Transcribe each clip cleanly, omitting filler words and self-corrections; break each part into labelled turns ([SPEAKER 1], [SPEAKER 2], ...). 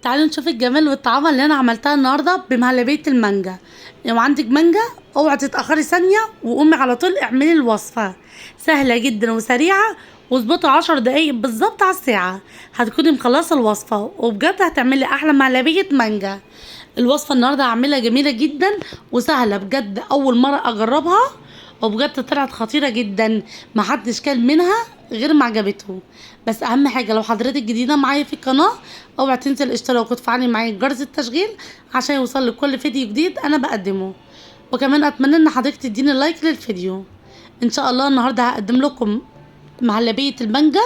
[SPEAKER 1] تعالوا نشوف الجمال والطعامة اللي انا عملتها النهارده بمهلبية المانجا. لو عندك مانجا اوعي تتأخري ثانية وقومي على طول اعملي الوصفة. سهلة جدا وسريعة، واظبطي 10 دقايق بالظبط على الساعة هتكوني مخلصة الوصفة، وبجد هتعملي احلى مهلبية مانجا. الوصفة النهارده هعملها جميلة جدا وسهلة بجد، اول مرة اجربها وبجد طلعت خطيرة جدا. محدش كل منها غير ما عجبته. بس اهم حاجة لو حضرتك جديدة معايا في القناة اوعي تنسي الاشتراك وتفعلي معايا جرس التشغيل عشان يوصل لك كل فيديو جديد انا بقدمه. وكمان اتمنى ان حضرتك تديني لايك للفيديو. ان شاء الله النهارده هقدم لكم مهلبية المانجا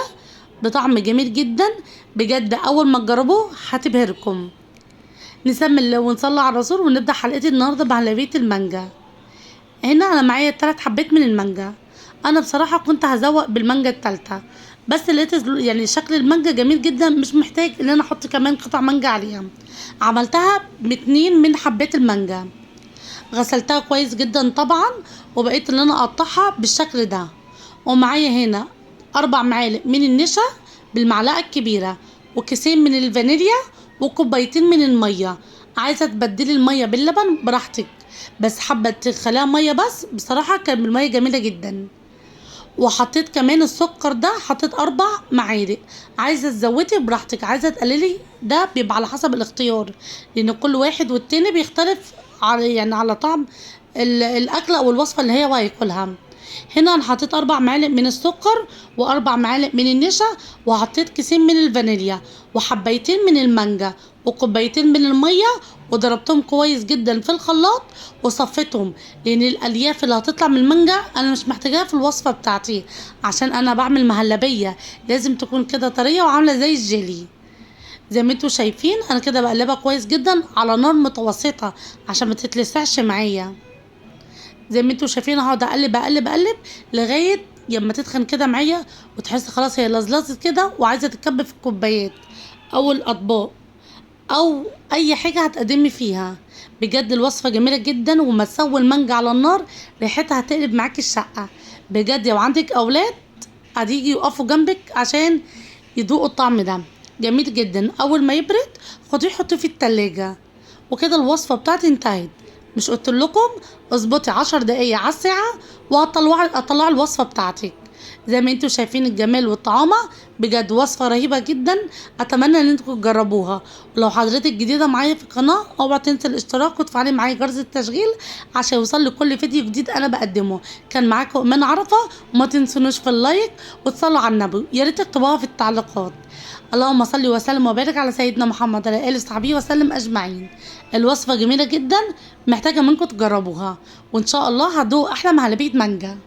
[SPEAKER 1] بطعم جميل جدا بجد، اول ما تجربوه هتبهركم. نسمي الله ونصلي على الرسول ونبدا حلقتي النهارده بمهلبية المانجا. هنا انا معايا 3 حبات من المانجا. انا بصراحه كنت هزوق بالمانجا التالتة، بس لقيت يعني شكل المانجا جميل جدا مش محتاج ان انا احط كمان قطع مانجا عليها. عملتها ب2 من حبات المانجا، غسلتها كويس جدا طبعا، وبقيت ان انا اقطعها بالشكل ده. ومعايا هنا 4 معالق من النشا بالمعلقه الكبيره، وكيسين من الفانيليا، وكوبايتين من الميه. عايزه تبدلي الميه باللبن براحتك، بس حابه تخليها ميه بس بصراحه كان الميه جميله جدا. وحطيت كمان السكر ده، حطيت 4 معالق. عايزه تزودي براحتك، عايزه تقللي ده بيبقى على حسب الاختيار، لان كل واحد والتاني بيختلف على طعم الاكله او الوصفه اللي هو هياكلها. هنا انا حطيت 4 معالق من السكر و4 معالق من النشا، وحطيت كيسين من الفانيليا، وحبيتين من المانجا، وكوبايتين من الميه، وضربتهم كويس جدا في الخلاط وصفيتهم، لان الالياف اللي هتطلع من المانجا انا مش محتاجاها في الوصفه بتاعتي، عشان انا بعمل مهلبيه لازم تكون كده طريه وعامله زي الجيلي. زي ما انتوا شايفين انا كده بقلبها كويس جدا على نار متوسطه عشان ما تتلسعش معايا. زي ما انتوا شايفين هقعد اقلب اقلب اقلب لغايه لما تتخن كده معايا، وتحس خلاص هي لزلزت كده وعايزه تتكب في الكوبايات او الاطباق او اي حاجه هتقدمي فيها. بجد الوصفه جميله جدا، وما تسوي المانجا على النار ريحتها هتقلب معاكي الشقه. بجد لو عندك اولاد هتيجي يقفوا جنبك عشان يذوقوا الطعم ده. جميل جدا، اول ما يبرد خديه حطيه في التلاجة. وكده الوصفه بتاعتي انتهت. مش قلت لكم اظبطي 10 دقايق على الساعه اطلع الوصفه بتاعتك. زي ما انتوا شايفين الجمال والطعامه، بجد وصفه رهيبه جدا. اتمنى ان انتوا تجربوها. ولو حضرتك جديده معايا في القناه اوعى تنسي الاشتراك وتفعلي معايا جرس التشغيل عشان يوصل لكل فيديو جديد انا بقدمه. كان معاكم ايمان عرفه، وما تنسونوش في اللايك وتصلوا على النبي، يا ريت تكتبوها في التعليقات. اللهم صل وسلم وبارك على سيدنا محمد وعلى اله وصحبه وسلم اجمعين. الوصفه جميله جدا، محتاجه منكم تجربوها، وان شاء الله هتدوقوا احلى مهلبيه مانجا.